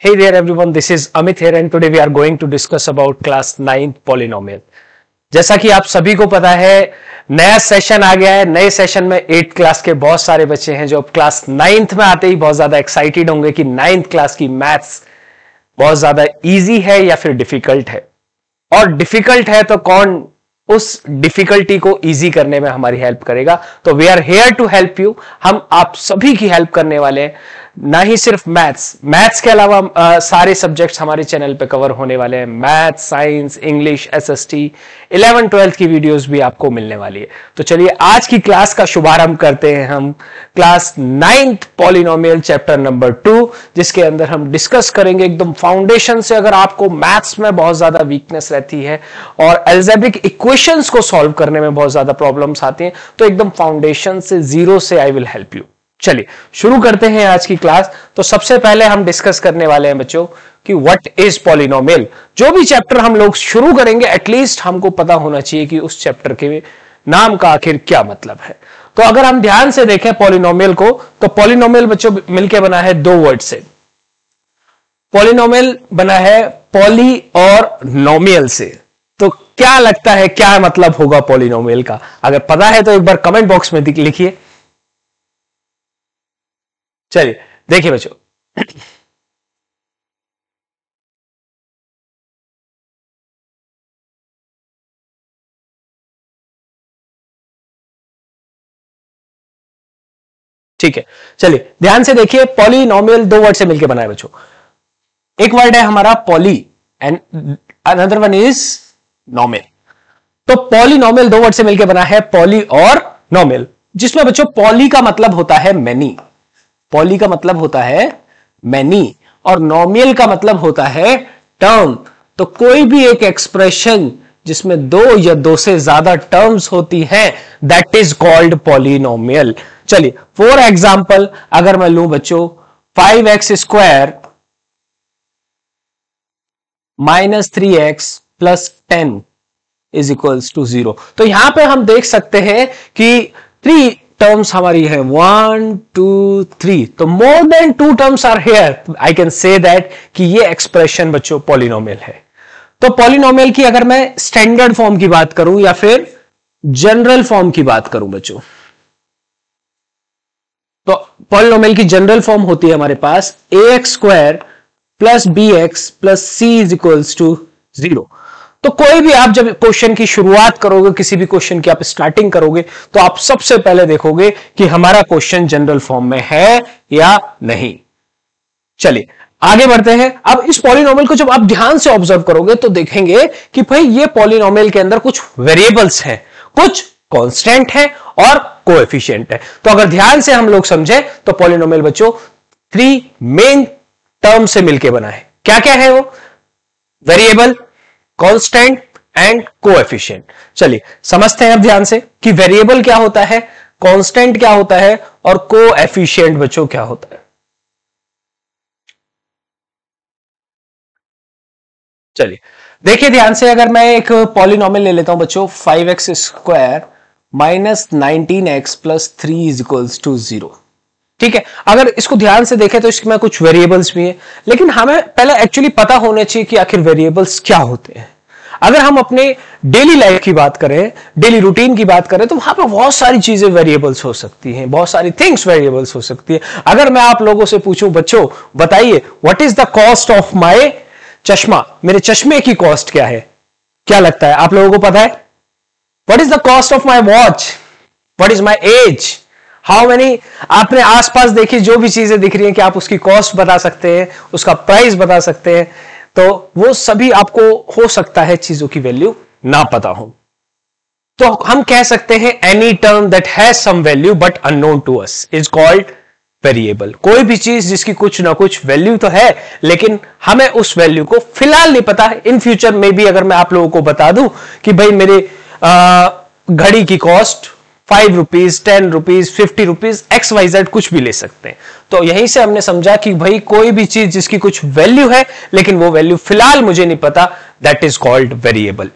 Hey there everyone, this is Amit here and today we are going to discuss about class 9th polynomial. जैसा कि आप सभी को पता है नया सेशन आ गया है। नए सेशन में 8th क्लास के बहुत सारे बच्चे हैं जो अब क्लास 9th में आते ही बहुत ज्यादा एक्साइटेड होंगे कि 9th क्लास की मैथ्स बहुत ज्यादा इजी है या फिर डिफिकल्ट है, और डिफिकल्ट है तो कौन उस डिफिकल्टी को इजी करने में हमारी हेल्प करेगा। तो we are here to help you. हम आप सभी की हेल्प करने वाले हैं, ना ही सिर्फ मैथ्स के अलावा सारे सब्जेक्ट्स हमारे चैनल पे कवर होने वाले हैं। Maths, science, English, SST, 11th 12th की वीडियोस भी आपको मिलने वाली है। तो चलिए आज की क्लास का शुभारंभ करते हैं हम class 9th polynomial chapter number 2, जिसके अंदर हम डिस्कस करेंगे एकदम फाउंडेशन से। अगर आपको मैथ्स में बहुत ज्यादा वीकनेस रहती है और अलजेब्रिक इक्वेशंस को सॉल्व करने में बहुत ज्यादा प्रॉब्लम्स आती हैं, तो एकदम फाउंडेशन से, जीरो से आई विल हेल्प यू। चलिए शुरू करते हैं आज की क्लास। तो सबसे पहले हम डिस्कस करने वाले हैं बच्चों कि व्हाट इज पॉलिनोमियल। जो भी चैप्टर हम लोग शुरू करेंगे एटलीस्ट हमको पता होना चाहिए कि उस चैप्टर के नाम का आखिर क्या मतलब है। तो अगर हम ध्यान से देखें पॉलिनोमियल को, तो पॉलिनोमियल बच्चों मिलकर बना है दो वर्ड से। पॉलिनोमियल बना है पॉली और नोमियल से। तो क्या लगता है क्या मतलब होगा पॉलिनोमियल का? अगर पता है तो एक बार कमेंट बॉक्स में लिखिए। चलिए देखिए बच्चों, ठीक है। चलिए ध्यान से देखिए, पॉलिनोमियल दो वर्ड से मिलकर बना है बच्चों। एक वर्ड है हमारा poly and another one is nomial. तो पॉलिनोमियल दो वर्ड से मिलकर बना है पॉली और नोमियल, जिसमें बच्चों पॉली का मतलब होता है मैनी, पॉली का मतलब होता है मैनी, और नोमियल का मतलब होता है टर्म। तो कोई भी एक एक्सप्रेशन जिसमें दो या दो से ज्यादा टर्म्स होती हैं, दैट इज कॉल्ड पॉलिनोमियल। चलिए फॉर एग्जाम्पल अगर मैं लूं बच्चों 5x square minus 3x plus 10 is equals to 0, तो यहां पे हम देख सकते हैं कि 3 टर्म्स हमारी है, 1 2 3, तो more than 2 terms are here. I can say that कि ये एक्सप्रेशन बच्चों पॉलिनोमियल है। तो पॉलिनोमियल की अगर मैं स्टैंडर्ड फॉर्म की बात करूं या फिर जनरल फॉर्म की बात करूं बच्चों, तो पॉलिनोमियल की जनरल फॉर्म होती है हमारे पास ax square plus bx plus c is equals to 0। तो कोई भी आप जब क्वेश्चन की शुरुआत करोगे, किसी भी क्वेश्चन की आप स्टार्टिंग करोगे, तो आप सबसे पहले देखोगे कि हमारा क्वेश्चन जनरल फॉर्म में है या नहीं। चलिए आगे बढ़ते हैं। अब इस पॉलिनोमियल को जब आप ध्यान से ऑब्जर्व करोगे तो देखेंगे कि भाई ये पॉलिनोमियल के अंदर कुछ वेरिएबल्स हैं, कुछ कांस्टेंट है और कोएफिशिएंट है। तो अगर ध्यान से हम लोग समझे तो पॉलिनोमियल बच्चों 3 मेन टर्म से मिलकर बना है। क्या क्या है वो? Variable, constant and coefficient. चलिए समझते हैं अब ध्यान से कि वेरिएबल क्या होता है, कांस्टेंट क्या होता है और कोएफिशिएंट बच्चों क्या होता है। चलिए देखिए ध्यान से, अगर मैं एक पॉलिनोमियल ले लेता हूं बच्चों 5x square minus 19x plus 3 is equals to 0, ठीक है। अगर इसको ध्यान से देखें तो इसमें कुछ वेरिएबल्स भी हैं, लेकिन हमें पहले एक्चुअली पता होना चाहिए कि आखिर वेरिएबल्स क्या होते हैं। अगर हम अपने डेली लाइफ की बात करें, डेली रूटीन की बात करें, तो वहां पे बहुत सारी चीजें वेरिएबल्स हो सकती हैं, बहुत सारी थिंग्स वेरिएबल्स हो सकती है। अगर मैं आप लोगों से पूछूं बच्चों बताइए what is the cost of my चश्मा, मेरे चश्मे की कॉस्ट क्या है? क्या लगता है आप लोगों को पता है? What is the cost of my watch? What is my age? How many? आपने आसपास देखी जो भी चीजें दिख रही हैं, कि आप उसकी कॉस्ट बता सकते हैं, उसका प्राइस बता सकते हैं। तो वो सभी आपको हो सकता है चीजों की वैल्यू ना पता हो, तो हम कह सकते हैं any term that has some value but unknown to us is called variable. कोई भी चीज जिसकी कुछ ना कुछ वैल्यू तो है, लेकिन हमें उस वैल्यू को फिलहाल नहीं पता है। इन फ्यूचर में भी अगर मैं आप लोगों को बता दूं कि भाई मेरे घड़ी की cost 5 rupees, 10 rupees, 50 rupees, XYZ कुछ भी ले सकते हैं। तो यहीं से हमने समझा कि भाई कोई भी चीज जिसकी कुछ वैल्यू है लेकिन वो वैल्यू फिलहाल मुझे नहीं पता, दैट इज कॉल्ड वेरिएबल।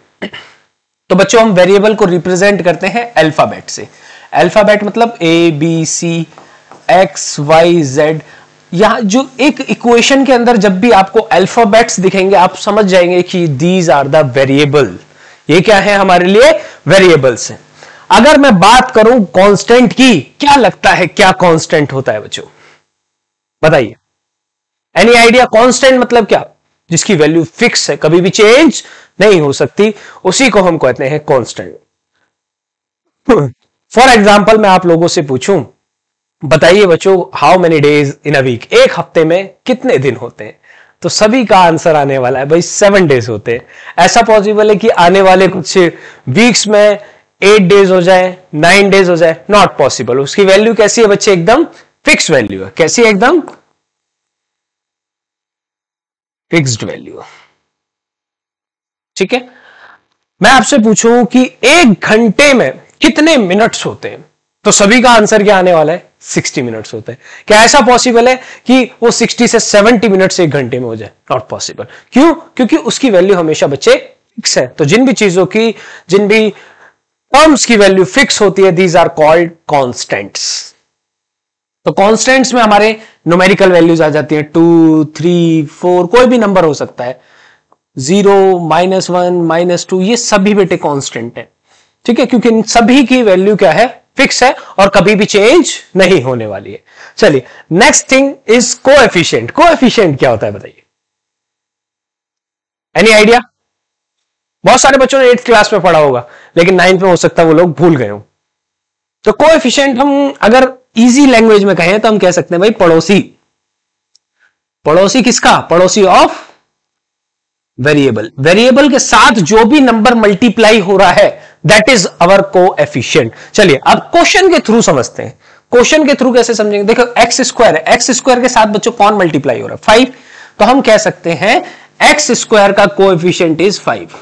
तो बच्चों हम वेरिएबल को रिप्रेजेंट करते हैं अल्फाबेट से। अल्फाबेट मतलब A B C X Y Z यहां जो एक इक्वेशन के अंदर जब भी आपको अल्फाबेट्स दिखेंगे आप समझ जाएंगे कि दीज आर द वेरिएबल। ये क्या है हमारे लिए? वेरिएबल्स हैं। अगर मैं बात करूं कांस्टेंट की, क्या लगता है क्या कांस्टेंट होता है बच्चों? बताइए, एनी आइडिया? कांस्टेंट मतलब क्या? जिसकी वैल्यू फिक्स है, कभी भी चेंज नहीं हो सकती, उसी को हम कहते हैं कांस्टेंट। फॉर एग्जाम्पल मैं आप लोगों से पूछूं, बताइए बच्चों, how many days in a week? एक हफ्ते में कितने दिन होते हैं? तो सभी का आंसर आने वाला है भाई 7 डेज होते हैं। ऐसा पॉसिबल है कि आने वाले कुछ वीक्स में 8 डेज हो जाए, 9 डेज हो जाए? Not possible. उसकी वैल्यू कैसी है बच्चे? एकदम फिक्स वैल्यू है। कैसी है? एकदम फिक्स्ड वैल्यू। ठीक है, मैं आपसे पूछूं कि 1 घंटे में कितने मिनट्स होते हैं? तो सभी का आंसर क्या आने वाला है? 60 मिनट्स होते हैं। क्या ऐसा पॉसिबल है कि वो 60 से 70 मिनट्स 1 घंटे में हो जाए? Not possible. क्यों? क्योंकि उसकी वैल्यू हमेशा बच्चे फिक्स है। तो जिन भी चीजों की, जिन भी टर्म्स की वैल्यू फिक्स होती है, दीज आर कॉल्ड कॉन्स्टेंट्स। तो कॉन्स्टेंट्स में हमारे न्यूमेरिकल वैल्यूज आ जाती है 2, 3, 4, कोई भी नंबर हो सकता है, 0, -1, -2, ये सभी बेटे कांस्टेंट है। ठीक है, क्योंकि इन सभी की वैल्यू क्या है? फिक्स है और कभी भी चेंज नहीं होने वाली है। चलिए, next thing is coefficient. Coefficient क्या होता है बताइए? Any idea? बहुत सारे बच्चों ने 8th क्लास में पढ़ा होगा, लेकिन 9th में हो सकता है वो लोग भूल गए हो। तो कोएफिशिएंट हम अगर इजी लैंग्वेज में कहें तो हम कह सकते हैं भाई पड़ोसी। पड़ोसी किसका? पड़ोसी ऑफ वेरिएबल। वेरिएबल के साथ जो भी नंबर मल्टीप्लाई हो रहा है दैट इज अवर कोएफिशिएंट। चलिए अब क्वेश्चन के थ्रू समझते हैं। क्वेश्चन के थ्रू कैसे समझेंगे? देखो एक्स स्क्वायर है, एक्स स्क्वायर के साथ बच्चों कौन मल्टीप्लाई हो रहा है? 5। तो हम कह सकते हैं एक्स स्क्वायर का कोएफिशिएंट इज 5।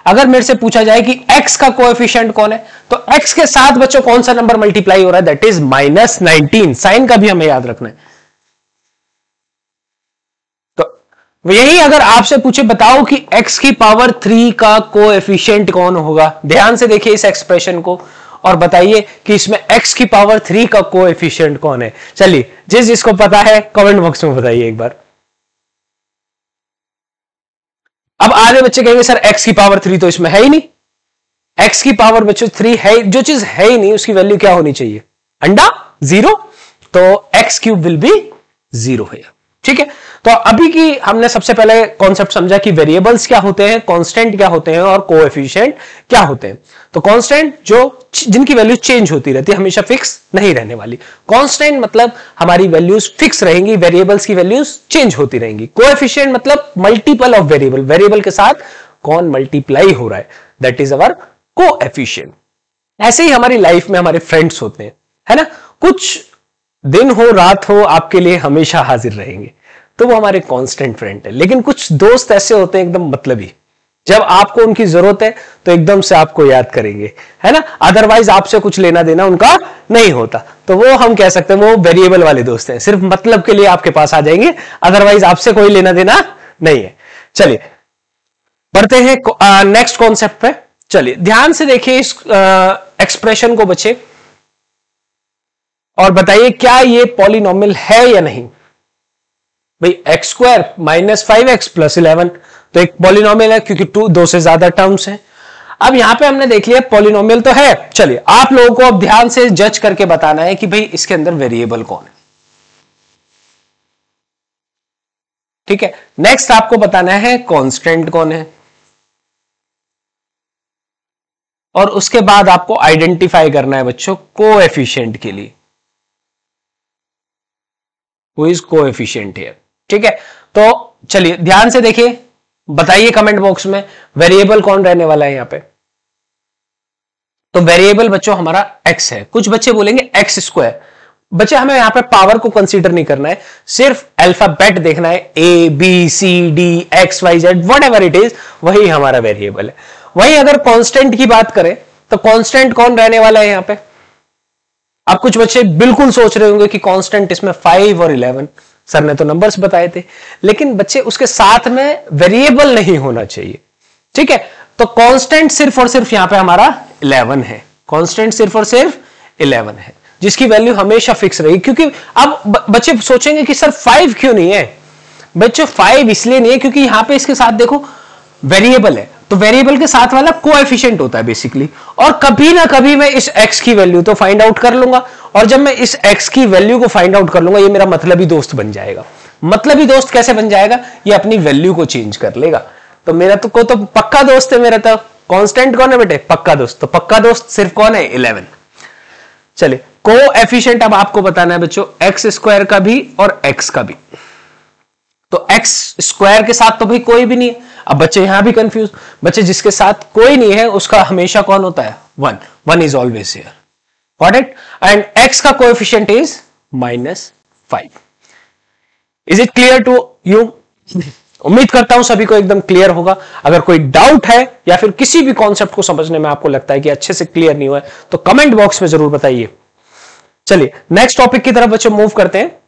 अगर मेरे से पूछा जाए कि एक्स का कोएफिशिएंट कौन है, तो एक्स के साथ बच्चों कौन सा नंबर मल्टीप्लाई हो रहा है? That is -19। साइन का भी हमें याद रखना है। यही अगर आपसे पूछे बताओ कि x की पावर 3 का कोएफिशिएंट कौन होगा, ध्यान से देखिए इस एक्सप्रेशन को और बताइए कि इसमें x की पावर 3 का कोएफिशिएंट कौन है। चलिए, जिसको पता है कमेंट बॉक्स में बताइए एक बार। अब आधे बच्चे कहेंगे सर x की पावर 3 तो इसमें है ही नहीं। x की पावर बच्चों 3 है, जो चीज है ही नहीं उसकी वैल्यू क्या होनी चाहिए? अंडा 0। तो x क्यूब विल बी 0 है। ठीक है, तो अभी की हमने सबसे पहले कॉन्सेप्ट समझा कि वेरिएबल्स क्या होते हैं, कांस्टेंट क्या होते हैं और कोएफिशिएंट क्या होते हैं। तो कांस्टेंट जो जिनकी वैल्यू चेंज होती रहती है, हमेशा फिक्स नहीं रहने वाली। कांस्टेंट मतलब हमारी वैल्यूज फिक्स रहेंगी, वेरिएबल्स की वैल्यूज चेंज होती रहेंगी। कोएफिशिएंट मतलब मल्टीपल ऑफ वेरिएबल, वेरिएबल के साथ कौन मल्टीप्लाई हो रहा है, दैट इज अवर कोएफिशिएंट। ऐसे ही हमारी लाइफ में हमारे फ्रेंड्स होते हैं, है ना? कुछ दिन हो रात हो आपके लिए हमेशा हाजिर रहेंगे, तो वो हमारे कांस्टेंट फ्रेंड है। लेकिन कुछ दोस्त ऐसे होते हैं एकदम मतलबी, जब आपको उनकी जरूरत है तो एकदम से आपको याद करेंगे, है ना? अदरवाइज आपसे कुछ लेना देना उनका नहीं होता, तो वो हम कह सकते हैं वो वेरिएबल वाले दोस्त हैं, सिर्फ मतलब के लिए आपके पास आ जाएंगे, अदरवाइज आपसे कोई लेना देना नहीं है। चलिए बढ़ते हैं नेक्स्ट कॉन्सेप्ट पे। चलिए ध्यान से देखिए इस एक्सप्रेशन को बच्चे और बताइए क्या ये पॉलिनोमियल है या नहीं। भाई एक्स स्क्वायर -5x + 11 तो एक पॉलिनोमियल है, क्योंकि 2 से ज्यादा टर्म्स हैं। अब यहां पे हमने देख लिया पॉलिनोमियल तो है। चलिए आप लोगों को अब ध्यान से जज करके बताना है कि भाई इसके अंदर वेरिएबल कौन है। ठीक है, नेक्स्ट आपको बताना है कांस्टेंट कौन है, और उसके बाद आपको आइडेंटिफाई करना है बच्चों कोएफिशिएंट के लिए, हु इज कोएफिशिएंट हियर। ठीक है, तो चलिए ध्यान से देखिए, बताइए कमेंट बॉक्स में वेरिएबल कौन रहने वाला है यहां पे। तो वेरिएबल बच्चों हमारा x है। कुछ बच्चे बोलेंगे x स्क्वायर। बच्चे हमें यहां पे पावर को कंसीडर नहीं करना है, सिर्फ अल्फाबेट देखना है, a b c d x y z what ever it is, वही हमारा वेरिएबल है। वही अगर कांस्टेंट की बात करें तो कांस्टेंट कौन रहने वाला है यहां पे। अब कुछ बच्चे बिल्कुल सोच रहे होंगे कि कांस्टेंट इसमें 5 और 11, सर ने तो नंबर्स बताए थे, लेकिन बच्चे उसके साथ में वेरिएबल नहीं होना चाहिए। ठीक है, तो कांस्टेंट सिर्फ और सिर्फ यहां पे हमारा 11 है, कांस्टेंट सिर्फ और सिर्फ 11 है। जिसकी वैल्यू हमेशा फिक्स रहेगी। क्योंकि अब बच्चे सोचेंगे कि सर 5 क्यों नहीं है। बच्चों 5 इसलिए नहीं है क्योंकि यहां पे इसके साथ देखो वेरिएबल है, तो वेरिएबल के साथ वाला कोएफिशिएंट होता है बेसिकली, और कभी ना कभी मैं इस x की वैल्यू तो फाइंड आउट कर लूंगा, और जब मैं इस x की वैल्यू को फाइंड आउट कर लूंगा ये मेरा मतलबी दोस्त बन जाएगा। मतलबी दोस्त कैसे बन जाएगा, ये अपनी वैल्यू को चेंज कर लेगा। तो मेरा तो पक्का दोस्त है, मेरा तो कांस्टेंट कौन है बेटे, पक्का दोस्त। तो पक्का दोस्त सिर्फ कौन है, 11। चलिए कोएफिशिएंट अब आपको बताना है बच्चों, एक्स स्क्वायर का भी और एक्स का भी। तो एक्स स्क्वायर के साथ तो भाई कोई भी नहीं है। अब बच्चे यहां भी कंफ्यूज, बच्चे जिसके साथ कोई नहीं है उसका हमेशा कौन होता है, 1। 1 is always here, got it. And x का coefficient is -5। Is it clear to you? उम्मीद करता हूं सभी को एकदम क्लियर होगा। अगर कोई डाउट है या फिर किसी भी कॉन्सेप्ट को समझने में आपको लगता है कि अच्छे से क्लियर नहीं हुआ है तो कमेंट बॉक्स में जरूर बताइए। चलिए नेक्स्ट टॉपिक की तरफ बच्चों मूव करते हैं।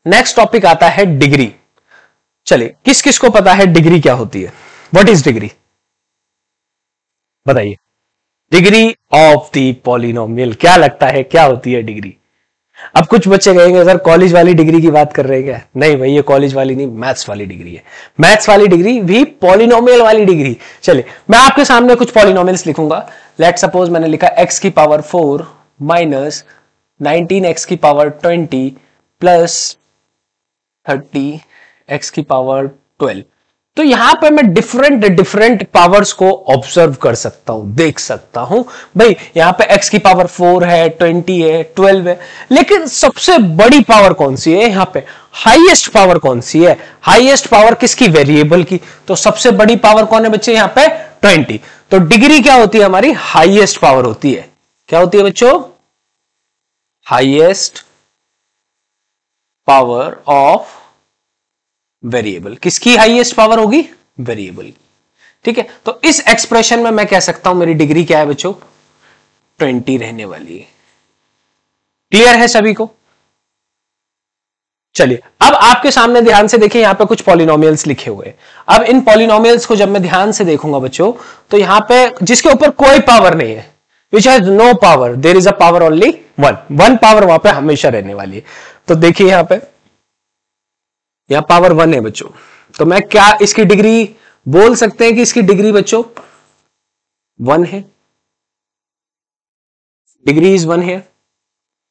नेक्स्ट टॉपिक आता है डिग्री। चलिए किस किस को पता है डिग्री क्या होती है, व्हाट इज डिग्री, बताइए। डिग्री ऑफ द पॉलिनोमियल, क्या लगता है क्या होती है डिग्री? अब कुछ बच्चे कहेंगे सर कॉलेज वाली डिग्री की बात कर रहे हैं क्या? नहीं भाई ये कॉलेज वाली नहीं, मैथ्स वाली डिग्री है। मैथ्स वाली डिग्री भी पॉलिनोमियल वाली डिग्री। चलिए मैं आपके सामने कुछ पॉलिनोमियल्स लिखूंगा। लेट सपोज मैंने लिखा x की पावर 4 माइनस 19x की पावर 20 प्लस 30 x की पावर 12। तो यहां पे मैं डिफरेंट पावर्स को ऑब्जर्व कर सकता हूं, देख सकता हूं। भाई यहां पे x की पावर 4 है, 20 है, 12 है, लेकिन सबसे बड़ी पावर कौन सी है यहां पे, हाईएस्ट पावर कौन सी है? हाईएस्ट पावर किसकी, वेरिएबल की। तो सबसे बड़ी पावर कौन है बच्चे यहां पे, 20। तो डिग्री क्या होती है हमारी, हाईएस्ट पावर होती है। क्या होती है बच्चों, हाईएस्ट पावर ऑफ वेरिएबल। किसकी हाईएस्ट पावर होगी, वेरिएबल। ठीक है, तो इस एक्सप्रेशन में मैं कह सकता हूं मेरी डिग्री क्या है बच्चों, 20 रहने वाली है। क्लियर है सभी को? चलिए अब आपके सामने ध्यान से देखिए, यहां पे कुछ पॉलिनोमियल्स लिखे हुए हैं। अब इन पॉलिनोमियल्स को जब मैं ध्यान से देखूंगा बच्चों, तो यहां पे जिसके ऊपर कोई पावर नहीं है, which has no power, there is a power only 1 power वहां पे हमेशा रहने वाली है। तो देखिए यहां पावर 1 है बच्चों, तो मैं क्या इसकी डिग्री बोल सकते हैं कि इसकी डिग्री बच्चों 1 है, डिग्री इज 1 है।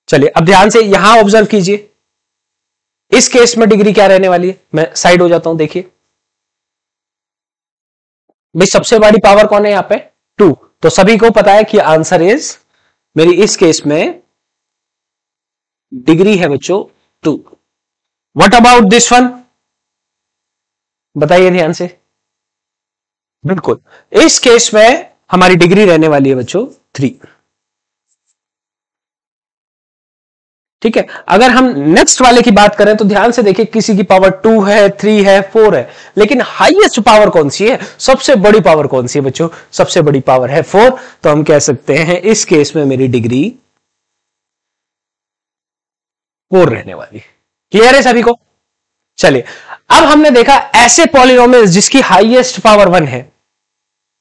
चलिए अब ध्यान से यहां ऑब्जर्व कीजिए, इस केस में डिग्री क्या रहने वाली है, मैं साइड हो जाता हूं। देखिए भाई सबसे बड़ी पावर कौन है यहां पे, 2। तो सभी को पता है कि आंसर इज मेरी इस केस में डिग्री है बच्चों 2। व्हाट अबाउट दिस वन, बताइए ध्यान से। बिल्कुल इस केस में हमारी डिग्री रहने वाली है बच्चों 3। ठीक है, अगर हम नेक्स्ट वाले की बात करें तो ध्यान से देखिए, किसी की पावर 2 है, 3 है, 4 है, लेकिन हाईएस्ट पावर कौन सी है, सबसे बड़ी पावर कौन सी है बच्चों, सबसे बड़ी पावर है 4। तो हम कह सकते हैं इस केस में मेरी डिग्री 4 रहने वाली। क्लियर है सभी को? चलिए अब हमने देखा ऐसे पॉलिनोमियल्स जिसकी हाईएस्ट पावर 1 है,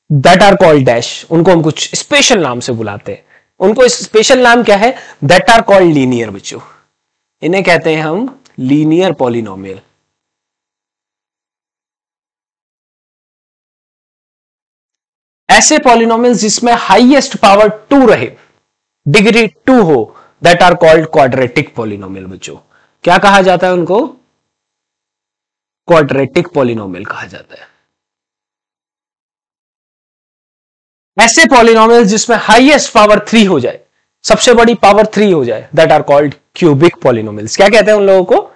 दैट आर कॉल्ड डैश, उनको हम कुछ स्पेशल नाम से बुलाते हैं। उनको स्पेशल नाम क्या है, दैट आर कॉल्ड लीनियर बच्चों, इन्हें कहते हैं हम लीनियर पॉलिनोमियल। ऐसे पॉलिनोमियल्स जिसमें हाईएस्ट पावर 2 रहे, डिग्री 2 हो, that are called quadratic polynomial बच्चों। क्या कहा जाता है उनको, क्वाड्रेटिक पॉलिनोमियल कहा जाता है। ऐसे पॉलिनोमियल्स जिसमें हाईएस्ट पावर 3 हो जाए, सबसे बड़ी पावर 3 हो जाए, that are called cubic polynomials. क्या कहते हैं उन लोगों को,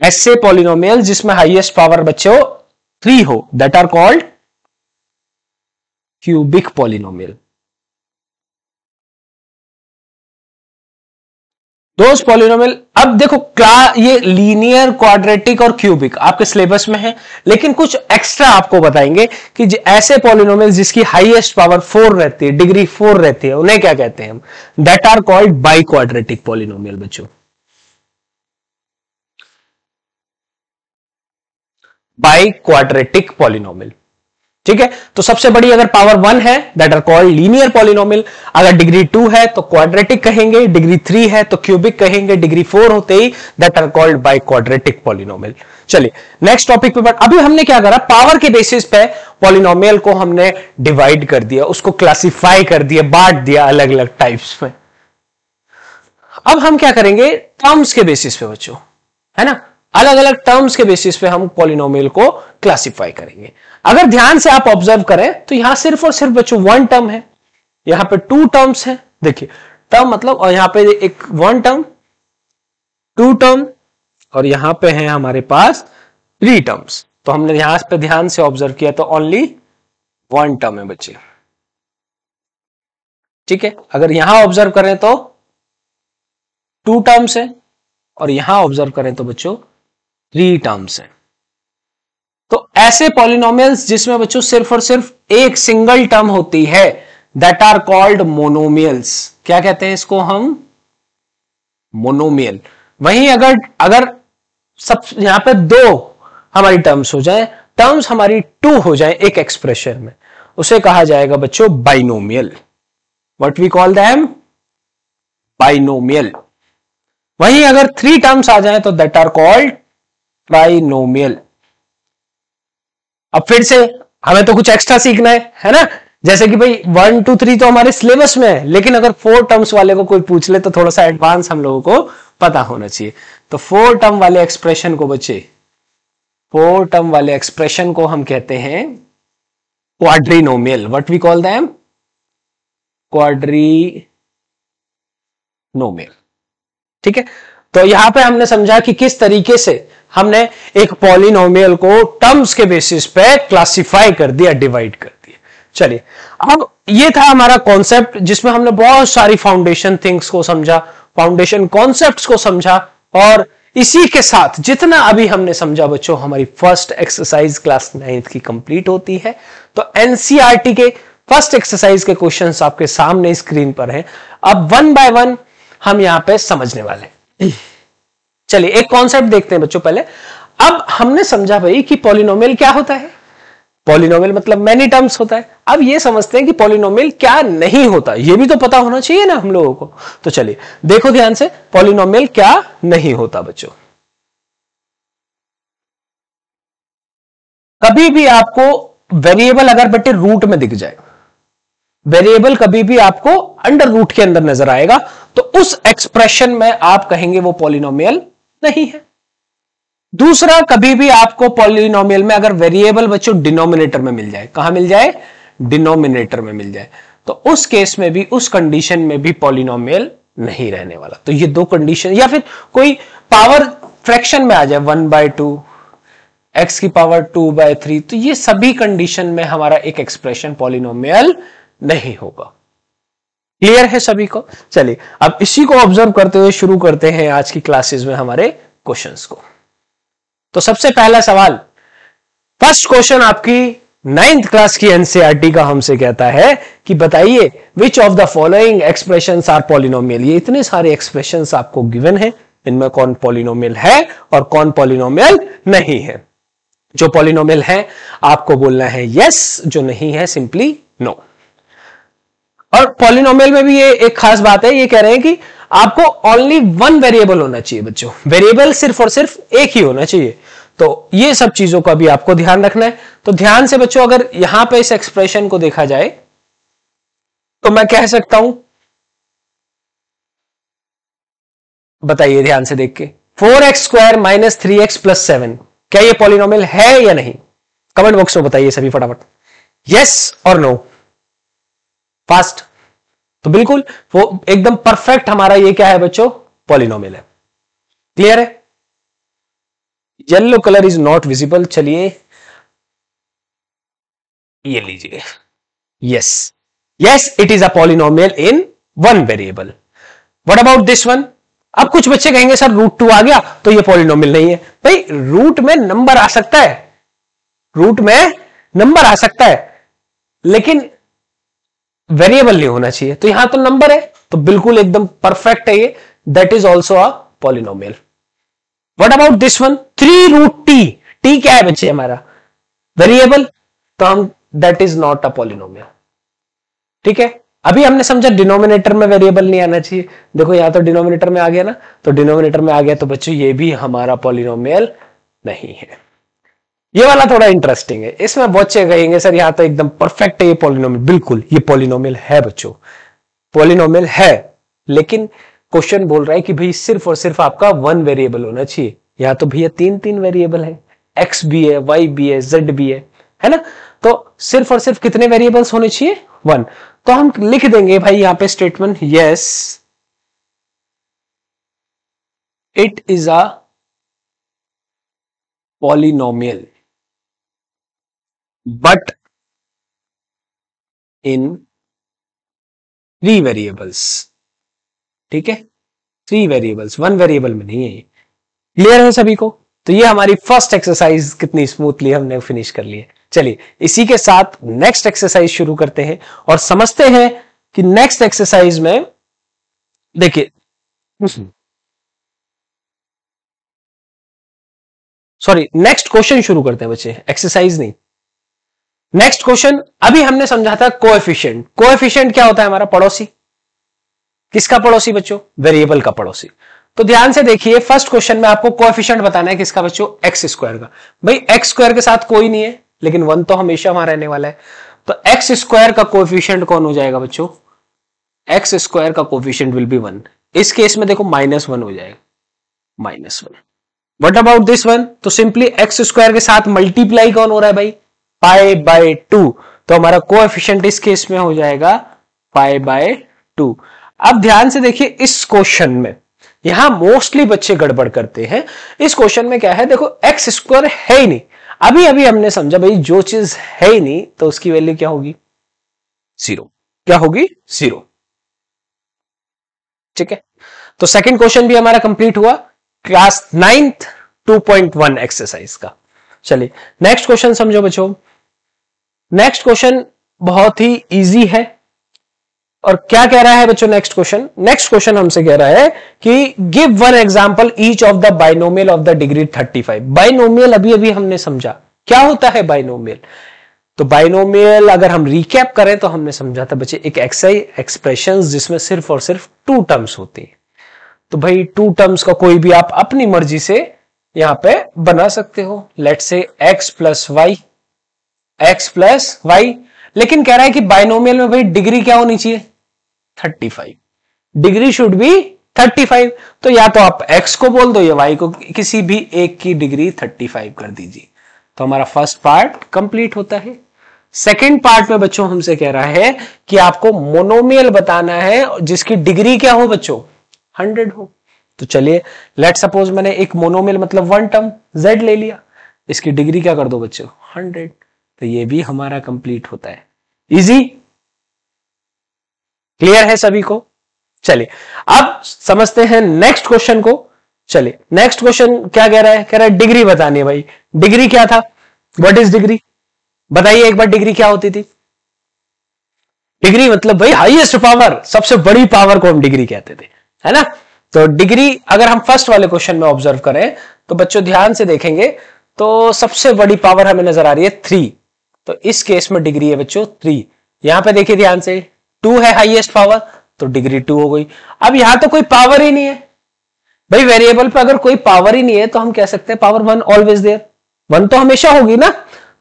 ऐसे पॉलिनोमियल्स जिसमें हाईएस्ट पावर बच्चों 3 हो, that are called cubic polynomial. दोस्त पॉलिनोमियल, अब देखो ये लीनियर, क्वाड्रेटिक और क्यूबिक आपके सिलेबस में है, लेकिन कुछ एक्स्ट्रा आपको बताएंगे कि ऐसे पॉलिनोमियल जिसकी हाईएस्ट पावर 4 रहती है, डिग्री 4 रहती है, उन्हें क्या कहते हैं हम, that are called bi quadratic polynomial बच्चों। Bi quadratic polynomial. ठीक है, तो सबसे बड़ी अगर पावर 1 है that are called linear polynomial, अगर डिग्री 2 है तो क्वाड्रेटिक कहेंगे, डिग्री 3 है तो क्यूबिक कहेंगे, डिग्री 4 होते ही that are called bi quadratic polynomial. चलिए नेक्स्ट टॉपिक पे, बट अभी हमने क्या करा, पावर के बेसिस पे पॉलिनोमियल को हमने डिवाइड कर दिया, उसको क्लासिफाई कर दिया, बांट दिया अलग अलग टाइप्स में। अब हम क्या करेंगे, टर्म्स के बेसिस पे बच्चों, है ना, अलग अलग टर्म्स के बेसिस पे हम पॉलिनोमियल को क्लासिफाई करेंगे। अगर ध्यान से आप ऑब्जर्व करें तो यहां सिर्फ और सिर्फ बच्चों 1 टर्म है, यहां पे 2 टर्म्स है। देखिए टर्म मतलब, और यहां पे एक 1 टर्म, 2 टर्म, और यहां पे है हमारे पास 3 टर्म्स। तो हमने यहां पे ध्यान से ऑब्जर्व किया तो ओनली 1 टर्म है बच्चे, ठीक है। अगर यहां ऑब्जर्व करें तो 2 टर्म्स है, और यहां ऑब्जर्व करें तो बच्चों 3 टर्म्स हैं। तो ऐसे पॉलिनोमियल्स जिसमें बच्चों सिर्फ और सिर्फ एक सिंगल टर्म होती है दैट आर कॉल्ड मोनोमियल्स। क्या कहते हैं इसको हम, मोनोमियल। वहीं अगर सब यहां पे 2 हमारी टर्म्स हो जाए, टर्म्स हमारी 2 हो जाए एक एक्सप्रेशन में, उसे कहा जाएगा बच्चों binomial. What we call them, binomial. वहीं अगर 3 टर्म्स आ जाए तो दैट आर कॉल्ड ट्राइनोमियल। अब फिर से हमें तो कुछ एक्स्ट्रा सीखना है ना, जैसे कि भाई 1 2 3 तो हमारे सिलेबस में है, लेकिन अगर 4 टर्म्स वाले को कोई पूछ ले तो थोड़ा सा एडवांस हम लोगों को पता होना चाहिए। तो 4 टर्म वाले एक्सप्रेशन को बच्चे, 4 टर्म वाले एक्सप्रेशन को हम कहते हैं क्वाड्रिनोमियल। व्हाट वी कॉल दैम, क्वाड्रिनोमियल, ठीक है। तो यहां पे हमने समझा कि किस तरीके से हमने एक पॉलिनोमियल को टर्म्स के बेसिस पे क्लासिफाई कर दिया, डिवाइड कर दिया। चलिए अब ये था हमारा कॉन्सेप्ट जिसमें हमने बहुत सारी फाउंडेशन थिंग्स को समझा, फाउंडेशन कॉन्सेप्ट्स को समझा, और इसी के साथ जितना अभी हमने समझा बच्चों, हमारी फर्स्ट एक्सरसाइज क्लास 9th की कंप्लीट होती है। तो एनसीईआरटी के फर्स्ट एक्सरसाइज के क्वेश्चंस आपके सामने स्क्रीन पर हैं। अब 1 बाय 1 हम यहां पे समझने वाले हैं। चलिए एक कॉन्सेप्ट देखते हैं बच्चों पहले। अब हमने समझा भाई कि पॉलिनोमियल क्या होता है, पॉलिनोमियल मतलब मैनी टर्म्स होता है। अब ये समझते हैं कि पॉलिनोमियल क्या नहीं होता, ये भी तो पता होना चाहिए ना हम लोगों को। तो चलिए देखो ध्यान से, पॉलिनोमियल क्या नहीं होता बच्चों। कभी भी आपको वेरिएबल अगर बेटे रूट में दिख जाए, वेरिएबल कभी भी आपको अंडर रूट के अंदर नजर आएगा, तो उस एक्सप्रेशन में आप कहेंगे वो पॉलिनोमियल नहीं है। दूसरा, कभी भी आपको पॉलिनोमियल में अगर वेरिएबल बच्चों डिनोमिनेटर में मिल जाए, कहां मिल जाए, डिनोमिनेटर में मिल जाए, तो उस केस में भी, उस कंडीशन में भी पॉलिनोमियल नहीं रहने वाला। तो ये 2 कंडीशन, या फिर कोई पावर फ्रैक्शन में आ जाए 1/2, x की पावर 2/3, तो ये सभी कंडीशन में हमारा एक एक्सप्रेशन पॉलिनोमियल नहीं होगा। क्लियर है सभी को। चलिए अब इसी को ऑब्जर्व करते हुए शुरू करते हैं आज की क्लासेस में हमारे क्वेश्चंस को। तो सबसे पहला सवाल, फर्स्ट क्वेश्चन आपकी 9th क्लास की एनसीईआरटी का हमसे कहता है कि बताइए which of the following expressions are polynomial. ये इतने सारे एक्सप्रेशंस आपको गिवन है, इनमें कौन पॉलिनोमियल है और कौन पॉलिनोमियल नहीं है। जो पॉलिनोमियल है आपको बोलना है यस, जो नहीं है सिंपली नो। और पॉलिनोमियल में भी ये एक खास बात है, ये कह रहे हैं कि आपको ओनली 1 वेरिएबल होना चाहिए बच्चों, वेरिएबल सिर्फ और सिर्फ एक ही होना चाहिए। तो ये सब चीजों का भी आपको ध्यान रखना है। तो ध्यान से बच्चों, अगर यहां पे इस एक्सप्रेशन को देखा जाए तो मैं कह सकता हूं, बताइए ध्यान से देख के, 4x² - 3x + 7, क्या ये पॉलिनोमियल है या नहीं? कमेंट बॉक्स में बताइए सभी फटाफट, यस और नो, फास्ट। तो बिल्कुल वो एकदम परफेक्ट हमारा ये क्या है बच्चों, पॉलिनोमियल है। क्लियर है? Yellow colour is not visible, चलिए ये लीजिए, yes yes it is a polynomial in 1 variable. What about this one? अब कुछ बच्चे कहेंगे सर √2 आ गया तो ये पॉलिनोमियल नहीं है। भाई रूट में नंबर आ सकता है, रूट में नंबर आ सकता है, लेकिन वेरिएबल नहीं होना चाहिए। तो यहां तो नंबर है, तो बिल्कुल एकदम परफेक्ट है ये, that is also a polynomial. What about this one? 3√t, t क्या है बच्चे हमारा? वेरिएबल। तो हम that is not a polynomial. ठीक है, अभी हमने समझा डिनोमिनेटर में वेरिएबल नहीं आना चाहिए। देखो यहां तो डिनोमिनेटर में आ गया ना, तो डिनोमिनेटर में आ गया तो बच्चों ये भी हमारा पॉलिनोमियल नहीं है। ये वाला थोड़ा इंटरेस्टिंग है, इसमें बच्चे कहेंगे सर यहां तो एकदम परफेक्ट है ये पॉलिनोमियल। बिल्कुल ये पॉलिनोमियल है बच्चों, पॉलिनोमियल है, लेकिन क्वेश्चन बोल रहा है कि भाई सिर्फ और सिर्फ आपका वन वेरिएबल होना चाहिए। यहां तो भैया तीन तीन वेरिएबल है, एक्स भी है, वाई भी है, जेड भी है ना। तो सिर्फ और सिर्फ कितने वेरिएबल्स होने चाहिए? वन। तो हम लिख देंगे भाई यहां पे statement, yes it is a polynomial but in three variables. ठीक है, थ्री वेरिएबल्स, वन वेरिएबल में नहीं है। क्लियर है सभी को? तो ये हमारी फर्स्ट एक्सरसाइज कितनी स्मूथली हमने फिनिश कर ली है। चलिए इसी के साथ नेक्स्ट एक्सरसाइज शुरू करते हैं और समझते हैं कि नेक्स्ट एक्सरसाइज में देखिए, सॉरी नेक्स्ट क्वेश्चन शुरू करते हैं बच्चे, एक्सरसाइज नहीं। नेक्स्ट क्वेश्चन, अभी हमने समझा था कोएफिशिएंट। कोएफिशिएंट क्या होता है? हमारा पड़ोसी। किसका पड़ोसी बच्चों? वेरिएबल का पड़ोसी। तो ध्यान से देखिए, फर्स्ट क्वेश्चन में आपको कोएफिशिएंट बताना है किसका बच्चों? एक्स स्क्वायर का। भाई एक्स स्क्वायर के साथ कोई नहीं है, लेकिन वन तो हमेशा वहां रहने वाला है। तो एक्स स्क्वायर का कोएफिशिएंट कौन हो जाएगा बच्चों? एक्स स्क्वायर का कोएफिशिएंट विल बी वन। इस केस में देखो -1 हो जाएगा, -1। What about this one? तो सिंपली एक्स स्क्वायर के साथ मल्टीप्लाई कौन हो रहा है भाई? π/2। तो हमारा कोएफिशिएंट इस केस में हो जाएगा π/2। अब ध्यान से देखिए इस क्वेश्चन में, यहां मोस्टली बच्चे गड़बड़ करते हैं। इस क्वेश्चन में क्या है? देखो एक्स स्क्वायर है ही नहीं। अभी अभी हमने समझा भाई जो चीज है ही नहीं तो उसकी वैल्यू क्या होगी? 0। क्या होगी? 0। ठीक है, तो सेकंड क्वेश्चन भी हमारा कंप्लीट हुआ, क्लास 9th 2.1 एक्सरसाइज का। चलिए नेक्स्ट क्वेश्चन समझो बच्चों। नेक्स्ट क्वेश्चन बहुत ही इजी है। और क्या कह रहा है बच्चों नेक्स्ट क्वेश्चन? नेक्स्ट क्वेश्चन हमसे कह रहा है कि give one example each of the binomial of the degree 35। Binomial अभी अभी हमने समझा क्या होता है बाइनोमियल। तो बाइनोमियल अगर हम रिकैप करें तो हमने समझा था बच्चे एक एक्सप्रेशन जिसमें सिर्फ और सिर्फ टू टर्म्स होती है। तो भाई टू टर्म्स का कोई भी आप अपनी मर्जी से यहां पे बना सकते हो। Let's say x plus y, x plus y. लेकिन कह रहा है कि बाइनोमियल में भाई डिग्री क्या होनी चाहिए? 35। Degree should be 35। तो या तो आप x को बोल दो या y को, किसी भी एक की डिग्री 35 कर दीजिए। तो हमारा फर्स्ट पार्ट कंप्लीट होता है। सेकेंड पार्ट में बच्चों हमसे कह रहा है कि आपको मोनोमियल बताना है जिसकी डिग्री क्या हो बच्चों? 100 हो। तो चलिए लेट सपोज मैंने एक मोनोमियल मतलब वन टर्म z ले लिया, इसकी डिग्री क्या कर दो बच्चों? 100। तो ये भी हमारा कंप्लीट होता है। इजी, क्लियर है सभी को? चलिए अब समझते हैं नेक्स्ट क्वेश्चन को। चलिए नेक्स्ट क्वेश्चन क्या कह रहा है? कह रहा है डिग्री बतानी है भाई। डिग्री क्या था? What is degree? बताइए एक बार, डिग्री क्या होती थी? डिग्री मतलब भाई हाईएस्ट पावर, सबसे बड़ी पावर को हम डिग्री कहते थे, है ना। तो डिग्री अगर हम फर्स्ट वाले क्वेश्चन में ऑब्जर्व करें तो बच्चों ध्यान से देखेंगे तो सबसे बड़ी पावर हमें नजर आ रही है 3। तो इस केस में डिग्री है बच्चों 3। यहां पे देखिए ध्यान से, 2 है हाईएस्ट पावर, तो डिग्री 2 हो गई। अब यहां तो कोई पावर ही नहीं है भाई, वेरिएबल पे अगर कोई पावर ही नहीं है तो हम कह सकते हैं पावर 1 ऑलवेज देयर, 1 तो हमेशा होगी ना।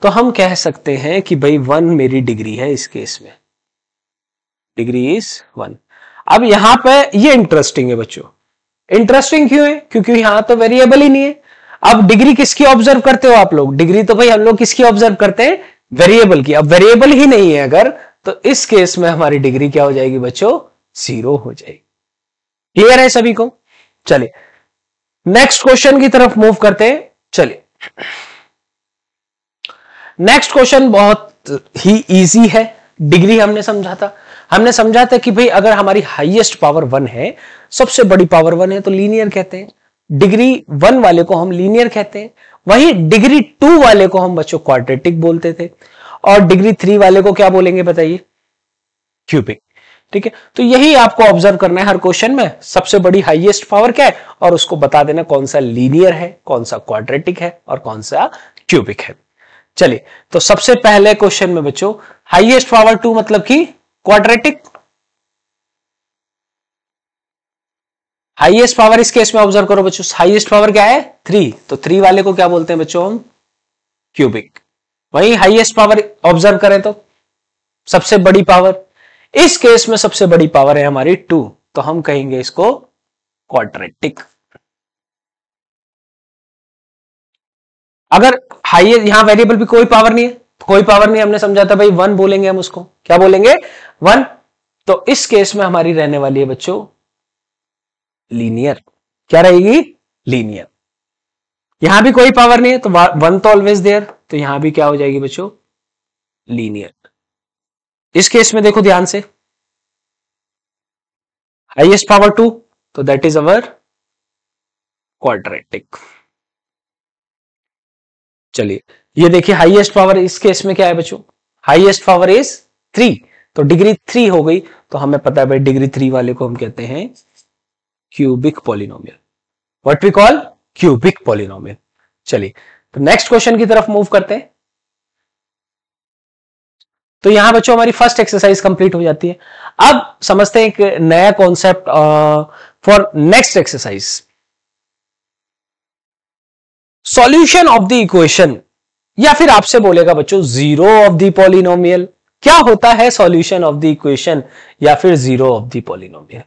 तो हम कह सकते हैं कि भाई 1 मेरी डिग्री है। इस केस में डिग्री इज 1। अब यहां पे ये इंटरेस्टिंग है बच्चों। इंटरेस्टिंग क्यों है? क्योंकि यहां तो वेरिएबल ही नहीं है। अब डिग्री किसकी ऑब्जर्व करते हो आप लोग? डिग्री तो भाई हम लोग किसकी ऑब्जर्व करते हैं? वेरिएबल की। अब वेरिएबल ही नहीं है अगर, तो इस केस में हमारी डिग्री क्या हो जाएगी बच्चों? 0 हो जाएगी। क्लियर है सभी को? चलिए नेक्स्ट क्वेश्चन की तरफ मूव करते हैं। चलिए नेक्स्ट क्वेश्चन बहुत ही इजी है। डिग्री हमने समझा था। हमने समझा था कि भाई अगर हमारी हाईएस्ट पावर 1 है, सबसे बड़ी पावर 1 है, तो लीनियर कहते हैं। डिग्री 1 वाले को हम लीनियर कहते हैं। वहीं डिग्री 2 वाले को हम बच्चों क्वाड्रेटिक बोलते थे। और डिग्री 3 वाले को क्या बोलेंगे बताइए? क्यूबिक। ठीक है, तो यही आपको ऑब्जर्व करना है हर क्वेश्चन में, सबसे बड़ी हाईएस्ट पावर क्या है और उसको बता देना कौन सा लीनियर है, कौन सा क्वाड्रेटिक है और कौन सा क्यूबिक है। चलिए, तो सबसे पहले क्वेश्चन में बच्चों हाईएस्ट पावर 2 मतलब कि क्वाड्रेटिक। हाईएस्ट पावर इस केस में ऑब्जर्व करो बच्चों, हाईएस्ट पावर क्या है 3, तो 3 वाले को क्या बोलते हैं बच्चों हम, क्यूबिक। वहीं हाईएस्ट पावर ऑब्जर्व करें तो सबसे बड़ी पावर, इस केस में सबसे बड़ी पावर है हमारी 2, तो हम कहेंगे इसको क्वाड्रेटिक। अगर हाईएस्ट, यहां वेरिएबल भी कोई पावर नहीं है, कोई पावर नहीं, हमने समझा था भाई 1 बोलेंगे हम उसको, क्या बोलेंगे 1, तो इस केस में हमारी रहने वाली है बच्चों लीनियर। क्या रहेगी, लीनियर। यहां भी कोई पावर नहीं है तो 1 तो ऑलवेज देयर, तो यहां भी क्या हो जाएगी बच्चों, लीनियर। इस केस में देखो ध्यान से, हाईएस्ट पावर 2, तो दैट इज अवर क्वाड्रेटिक। चलिए, ये देखिए हाईएस्ट पावर इस केस में क्या है बच्चों, हाईएस्ट पावर इज 3, तो डिग्री 3 हो गई, तो हमें पता है भाई डिग्री 3 वाले को हम कहते हैं cubic polynomial, what we call cubic polynomial. चलिए, तो नेक्स्ट क्वेश्चन की तरफ मूव करते हैं। तो यहां बच्चों हमारी फर्स्ट एक्सरसाइज कंप्लीट हो जाती है। अब समझते हैं एक नया concept for next exercise, solution of the equation, या फिर आपसे बोलेगा बच्चों जीरो ऑफ द पॉलिनोमियल। क्या होता है सॉल्यूशन ऑफ द इक्वेशन या फिर जीरो ऑफ द पॉलिनोमियल।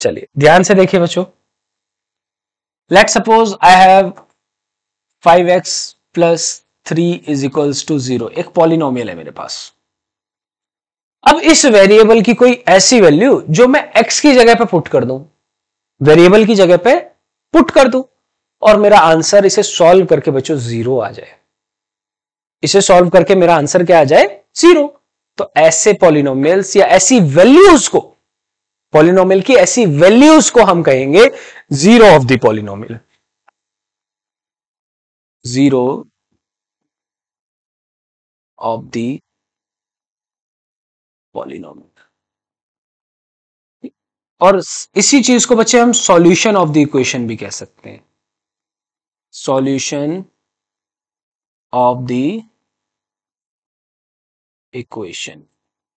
चलिए ध्यान से देखिए बच्चों, let suppose I have 5x plus 3 is equals to 0, एक पॉलिनोमियल है मेरे पास। अब इस वेरिएबल की कोई ऐसी वैल्यू जो मैं x की जगह पे पुट कर दूं, वेरिएबल की जगह पे पुट कर दूं, और मेरा आंसर इसे सॉल्व करके बच्चों 0 आ जाए, इसे सॉल्व करके मेरा आंसर क्या आ जाए 0। तो ऐसे पॉलिनोमियल्स या ऐसी वैल्यूज को, पॉलिनोमियल की ऐसी वैल्यूज को हम कहेंगे zero of the polynomial, zero of the polynomial. और इसी चीज को बच्चे हम सॉल्यूशन ऑफ द इक्वेशन भी कह सकते हैं, सॉल्यूशन ऑफ द इक्वेशन।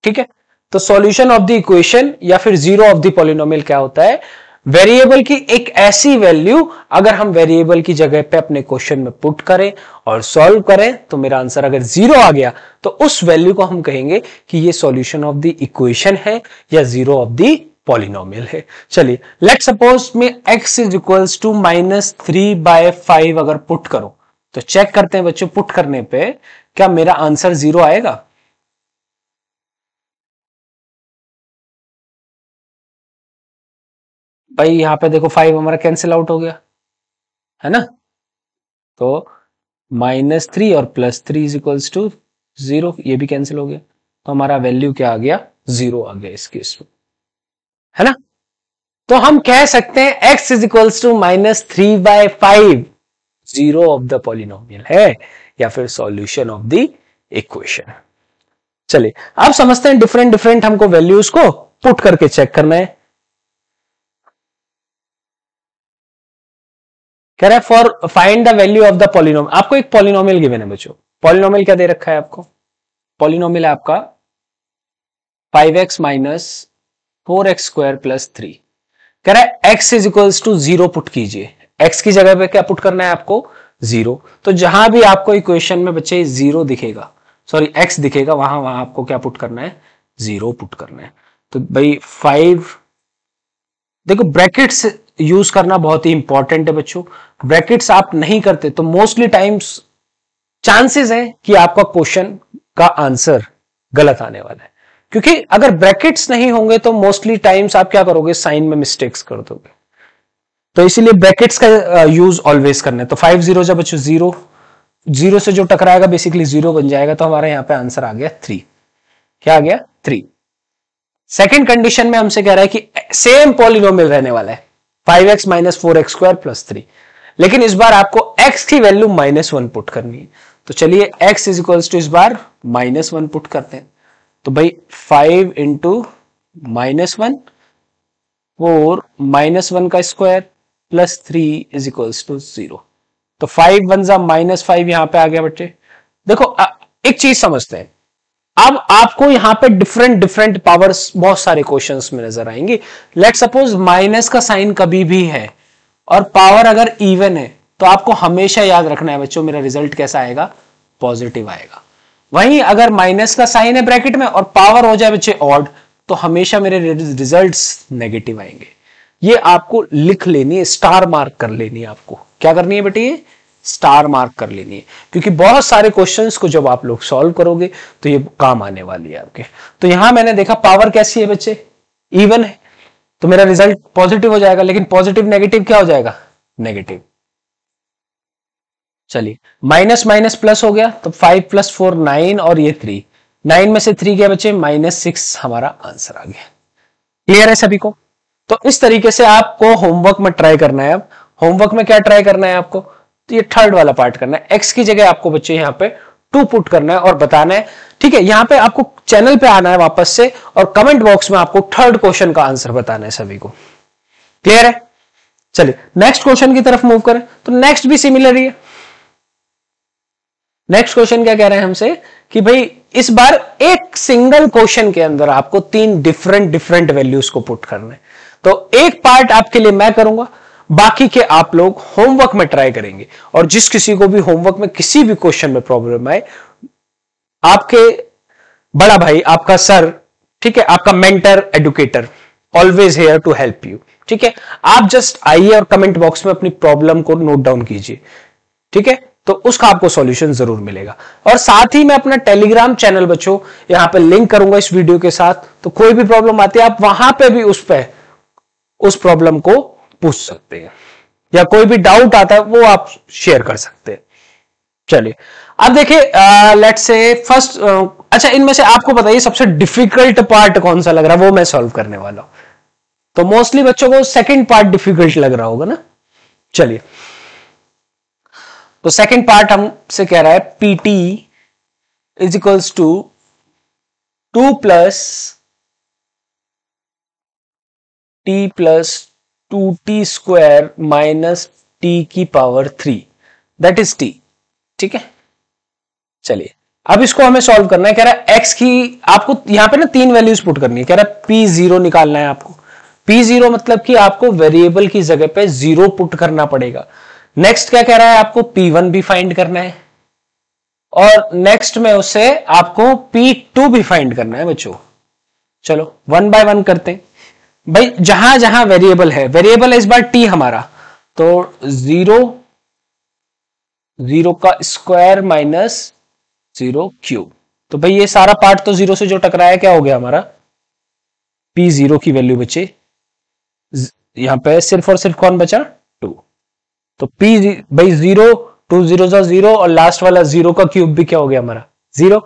ठीक है, तो सॉल्यूशन ऑफ द इक्वेशन या फिर जीरो ऑफ द पॉलिनोमियल क्या होता है, वेरिएबल की एक ऐसी वैल्यू अगर हम वेरिएबल की जगह पे अपने क्वेश्चन में पुट करें और सॉल्व करें, तो मेरा आंसर अगर 0 आ गया तो उस वैल्यू को हम कहेंगे कि ये सॉल्यूशन ऑफ द इक्वेशन है या जीरो ऑफ द पॉलिनोमियल है। चलिए, लेट सपोज मैं x इज इक्वल्स टू -3/5 अगर पुट करो, तो चेक करते हैं बच्चों, पुट करने पे क्या मेरा आंसर 0 आएगा। भाई यहां पे देखो 5 हमारा कैंसिल आउट हो गया है ना, तो -3 और +3 इज इक्वल्स टू 0, ये भी कैंसिल हो गया, तो हमारा वैल्यू क्या आ गया 0 आ गया इस केस में, है ना। तो हम कह सकते हैं x is equals to -3/5 zero of the polynomial है या फिर सॉल्यूशन ऑफ द इक्वेशन। चलिए अब समझते हैं डिफरेंट डिफरेंट हमको वैल्यूज को पुट करके चेक करना है। कह रहा है for find the value of the polynomial, आपको एक पॉलिनोमियल गिवन है बच्चों, पॉलिनोमियल क्या दे रखा है आपको, पॉलिनोमियल है आपका 5x minus 4x square plus 3। कह रहा है x is equals to 0 put कीजिए, x की जगह पे क्या पुट करना है आपको 0, तो जहां भी आपको इक्वेशन में बच्चे 0 दिखेगा, सॉरी x दिखेगा, वहां वहां आपको क्या पुट करना है 0 पुट करना है। तो भाई 5, देखो ब्रैकेट्स यूज करना बहुत ही इंपॉर्टेंट है बच्चों, ब्रैकेट्स आप नहीं करते तो मोस्टली टाइम्स चांसेस है कि आपका क्वेश्चन का आंसर गलत आने वाला है, क्योंकि अगर ब्रैकेट्स नहीं होंगे तो मोस्टली टाइम्स आप क्या करोगे साइन में मिस्टेक्स कर दोगे, तो इसीलिए ब्रैकेट्स का यूज ऑलवेज करना है। तो 5 0 जब बच्चों 0 0 से जो टकराएगा बेसिकली 0 बन जाएगा, तो हमारा यहां पे आंसर आ गया 3, क्या आ गया 3। सेकेंड कंडीशन में हमसे कह रहा है कि सेम पॉलिनोमियल रहने वाला है 5x minus 4x square plus 3, लेकिन इस बार आपको x की वैल्यू -1 पुट करनी है, तो चलिए x इज इक्वल्स टू इस बार -1 पुट करते हैं। तो भाई 5 इंटू -1 4 -1 का square plus 3 is equals to 0। तो 5 वन जा -5 यहां पे आ गया बच्चे। देखो एक चीज समझते हैं, अब आपको यहां पे डिफरेंट डिफरेंट पावर्स बहुत सारे क्वेश्चंस में नजर आएंगे। लेट सपोज माइनस का साइन कभी भी है और पावर अगर इवन है, तो आपको हमेशा याद रखना है बच्चों मेरा रिजल्ट कैसा आएगा, पॉजिटिव आएगा। वहीं अगर माइनस का साइन है ब्रैकेट में और पावर हो जाए बच्चे ऑड, तो हमेशा मेरे रिजल्ट्स नेगेटिव आएंगे। ये आपको लिख लेनी है, स्टार मार्क कर लेनी है। आपको क्या करनी है बेटे, ये स्टार मार्क कर लेनी है, क्योंकि बहुत सारे क्वेश्चंस को जब आप लोग सॉल्व करोगे तो ये काम आने वाली है आपके। तो यहां मैंने देखा पावर कैसी है बच्चे, इवन है, तो मेरा रिजल्ट पॉजिटिव हो जाएगा। लेकिन पॉजिटिव नेगेटिव क्या हो जाएगा, नेगेटिव। चलिए माइनस माइनस प्लस हो गया, तो 5 + 4 9 और ये 3, 9 में से 3 गया बच्चे -6, हमारा आंसर आ गया। क्लियर है सभी को? तो इस तरीके से आपको होमवर्क में ट्राई करना है। अब होमवर्क में क्या ट्राई करना है आपको, तो ये थर्ड वाला पार्ट करना है। एक्स की जगह आपको बच्चे यहाँ पे 2 पुट करना है और बताना है, ठीक है। यहां पे आपको चैनल पे आना है वापस से और कमेंट बॉक्स में आपको थर्ड क्वेश्चन का आंसर बताना है सभी को। क्लियर है? चलिए नेक्स्ट क्वेश्चन की तरफ मूव करें। तो नेक्स्ट भी सिमिलर ही है। नेक्स्ट क्वेश्चन क्या कह रहे हैं हमसे कि भाई इस बार एक सिंगल क्वेश्चन के अंदर आपको 3 डिफरेंट डिफरेंट वैल्यूज को पुट करना है। तो एक पार्ट आपके लिए मैं करूंगा, बाकी के आप लोग होमवर्क में ट्राई करेंगे। और जिस किसी को भी होमवर्क में किसी भी क्वेश्चन में प्रॉब्लम आए, आपके बड़ा भाई, आपका सर, ठीक है, आपका mentor, educator always here to help you, ठीक है। आप जस्ट आइए और कमेंट बॉक्स में अपनी प्रॉब्लम को नोट डाउन कीजिए, ठीक है, तो उसका आपको सॉल्यूशन जरूर मिलेगा। और साथ ही मैं अपना टेलीग्राम चैनल बच्चों यहां पे लिंक करूंगा इस वीडियो के साथ, तो कोई भी प्रॉब्लम आती है आप वहां पे भी उस प्रॉब्लम को पूछ सकते हैं, या कोई भी डाउट आता है वो आप शेयर कर सकते हैं। चलिए अब देखिए, लेट्स से फर्स्ट, अच्छा इनमें से आपको बताइए सबसे डिफिकल्ट पार्ट कौन सा लग रहा है, वो मैं सॉल्व करने वाला हूं। तो मोस्टली बच्चों को सेकंड पार्ट डिफिकल्ट लग रहा होगा ना। चलिए तो सेकंड पार्ट हमसे कह रहा है PT is equals to 2 + t + 2t² - t की पावर 3 दैट इज t, ठीक है। चलिए अब इसको हमें सॉल्व करना है। कह रहा है x की आपको यहां पे ना 3 वैल्यूज पुट करनी है। कह रहा है P0 निकालना है आपको। P0 मतलब कि आपको वेरिएबल की जगह पे 0 पुट करना पड़ेगा। नेक्स्ट क्या कह रहा है, आपको P1 भी फाइंड करना है और नेक्स्ट में उसे आपको P2 भी फाइंड करना है बच्चों। चलो 1 बाय 1 करते हैं। भाई जहां जहां वेरिएबल है इस बार t हमारा, तो 0 का स्क्वायर -0 क्यूब। तो भाई ये सारा पार्ट तो 0 से जो टकराया क्या हो गया हमारा, P0 की वैल्यू बचे यहां पे सिर्फ और सिर्फ कौन बचा, 2। तो P भाई 0, 2 0 0 और लास्ट वाला 0 का क्यूब भी क्या हो गया हमारा, 0,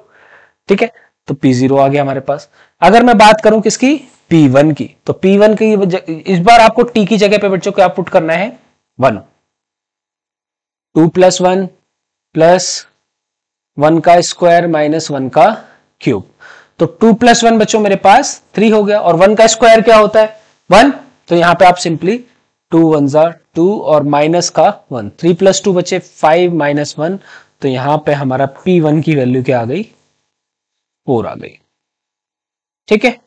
ठीक है। तो P0 आ गया हमारे पास। अगर मैं बात करूं किसकी, P1 की, तो P1 की इस बार आपको t की जगह पे बच्चों क्या पुट करना है, 1। 2 + 1 + 1 का स्क्वायर -1 का क्यूब। तो 2 + 1 बच्चों मेरे पास 3 हो गया, और 1 का स्क्वायर क्या होता है, 1। तो यहां पे आप सिंपली 2 1 जा 2 और माइनस का 1, 3 + 2 बचे 5 - 1। तो यहां पे हमारा P1 की वैल्यू क्या आ गई, 4 आ गई, ठीक है।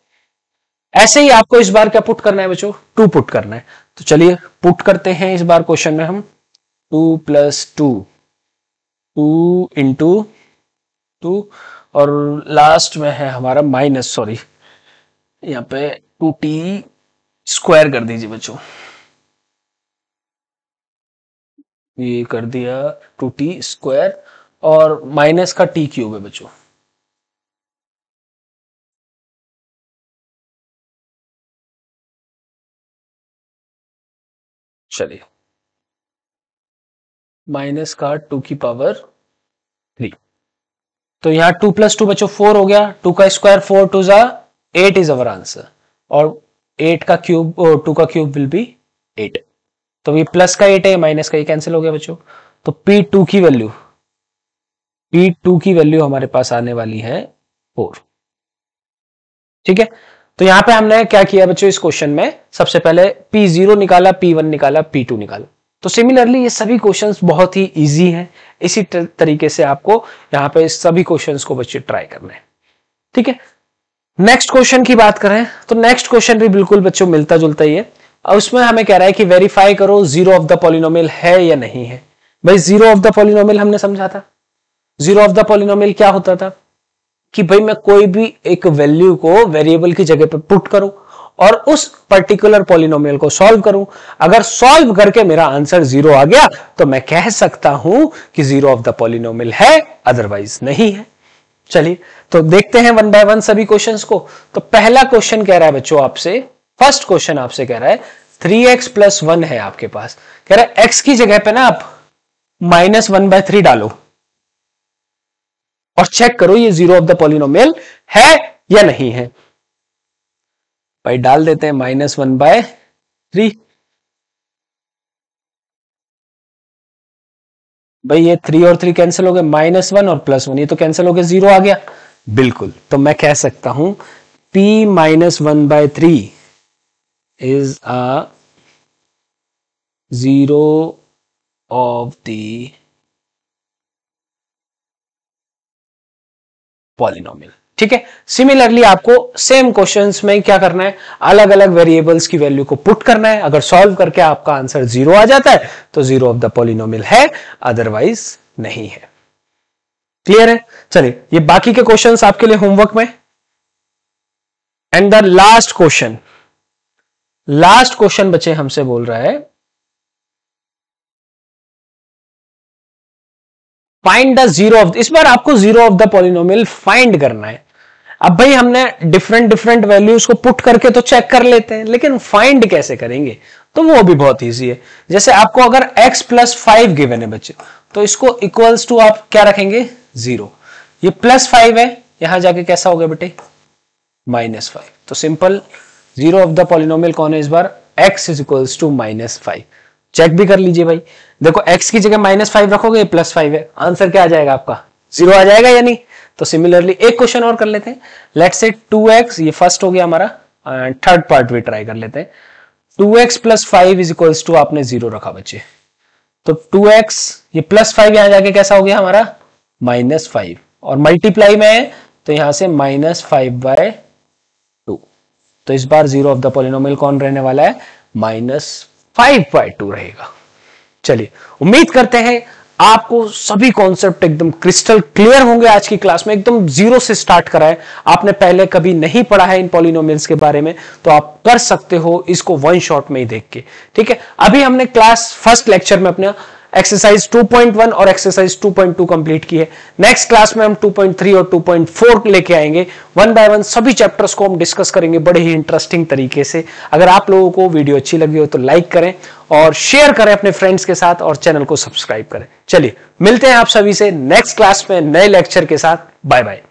ऐसे ही आपको इस बार क्या पुट करना है बच्चों, 2 पुट करना है। तो चलिए पुट करते हैं इस बार क्वेश्चन में हम 2 + 2 2 × 2 और लास्ट में है हमारा माइनस, सॉरी यहां पे 2t² कर दीजिए बच्चों, ये कर दिया 2t² और माइनस का t³ है बच्चों। चलिए माइनस का 2 की पावर 3। तो यहां 2 + 2 बच्चों 4 हो गया, 2 का स्क्वायर 4 2 जा 8 इज अवर आंसर, और 8 का क्यूब, 2 का क्यूब विल बी 8। तो ये प्लस का 8 है, माइनस का ये कैंसिल हो गया बच्चों। तो P2 की वैल्यू P2 की वैल्यू हमारे पास आने वाली है 4। ठीक है, तो यहां पे हमने क्या किया बच्चों, इस क्वेश्चन में सबसे पहले P0 निकाला, P1 निकाला, P2 निकाला। तो सिमिलरली ये सभी क्वेश्चंस बहुत ही इजी हैं। इसी तरीके से आपको यहां पे सभी क्वेश्चंस को बच्चे ट्राई करना है। ठीक है, नेक्स्ट क्वेश्चन की बात करें तो नेक्स्ट क्वेश्चन भी बिल्कुल बच्चों मिलता जुलता ही है। और उसमें हमें कह रहा है कि वेरीफाई करो जीरो ऑफ द पॉलिनोमियल है या नहीं है। भाई जीरो ऑफ द पॉलिनोमियल हमने समझा था। जीरो ऑफ द पॉलिनोमियल क्या होता था कि भाई मैं कोई भी एक वैल्यू को वेरिएबल की जगह पे पुट करूं और उस पर्टिकुलर पॉलिनोमियल को सॉल्व करूं। अगर सॉल्व करके मेरा आंसर जीरो आ गया तो मैं कह सकता हूं कि जीरो ऑफ द पॉलिनोमियल है, अदरवाइज नहीं है। चलिए तो देखते हैं वन बाय वन सभी क्वेश्चंस को। तो पहला क्वेश्चन कह रहा है बच्चों आपसे, फर्स्ट क्वेश्चन आपसे कह रहा है 3x + 1 है आपके पास। कह रहा है x की जगह पे ना आप -1/3 डालो और चेक करो ये जीरो ऑफ द पॉलिनोमियल है या नहीं है। भाई डाल देते हैं -1/3। भाई ये 3 और 3 कैंसिल हो गए, -1 और +1 ये तो कैंसिल हो गए, जीरो आ गया। बिल्कुल, तो मैं कह सकता हूं P -1/3 is a zero of the polynomial. ठीक है, सिमिलरली आपको सेम क्वेश्चंस में क्या करना है, अलग अलग वेरिएबल्स की वैल्यू को पुट करना है। अगर सॉल्व करके आपका आंसर जीरो आ जाता है तो जीरो ऑफ द पॉलिनोमियल है, अदरवाइज नहीं है। क्लियर है? चलिए ये बाकी के क्वेश्चंस आपके लिए होमवर्क में। And the last question, last question बच्चे हमसे बोल रहा है फाइंड द जीरो ऑफ, इस बार आपको zero of the polynomial find करना है। अब भाई हमने डिफरेंट डिफरेंट वैल्यूज को पुट करके तो चेक कर लेते हैं, लेकिन फाइंड कैसे करेंगे, तो वो भी बहुत इजी है। जैसे आपको अगर x + 5 गिवन है बच्चे, तो इसको इक्वल्स टू आप क्या रखेंगे, 0। ये +5 है, यहां जाके कैसा हो गया बेटे, -5। तो simple zero of the polynomial कौन है इस बार, x = -5। चेक भी कर लीजिए भाई, देखो x की जगह -5 रखोगे, ये +5 है, आंसर क्या आ जाएगा आपका, 0 आ जाएगा या नहीं। तो सिमिलरली एक क्वेश्चन और कर लेते हैं। लेट्स से 2x, ये फर्स्ट हो गया हमारा, थर्ड पार्ट भी ट्राई कर लेते हैं। 2x + 5 = आपने 0 रखा बच्चे, तो 2x ये +5 यहां जाके कैसा हो गया हमारा, -5, और मल्टीप्लाई में है तो यहां से -5/2। तो इस बार जीरो ऑफ द पॉलिनोमियल कौन रहने वाला है, -5/2 रहेगा। चलिए उम्मीद करते हैं आपको सभी कॉन्सेप्ट एकदम क्रिस्टल क्लियर होंगे। आज की क्लास में एकदम जीरो से स्टार्ट करा है, आपने पहले कभी नहीं पढ़ा है इन पॉलिनोमियल्स के बारे में, तो आप कर सकते हो इसको वन शॉट में ही देख के। ठीक है, अभी हमने क्लास फर्स्ट लेक्चर में अपना एक्सरसाइज 2.1 और एक्सरसाइज 2.2 कंप्लीट की है। नेक्स्ट क्लास में हम 2.3 और 2.4 लेके आएंगे, वन बाय वन सभी चैप्टर्स को हम डिस्कस करेंगे बड़े ही इंटरेस्टिंग तरीके से। अगर आप लोगों को वीडियो अच्छी लगी हो तो लाइक करें और शेयर करें अपने फ्रेंड्स के साथ, और चैनल को सब्सक्राइब करें। चलिए मिलते हैं आप सभी से नेक्स्ट क्लास में नए लेक्चर के साथ। Bye bye.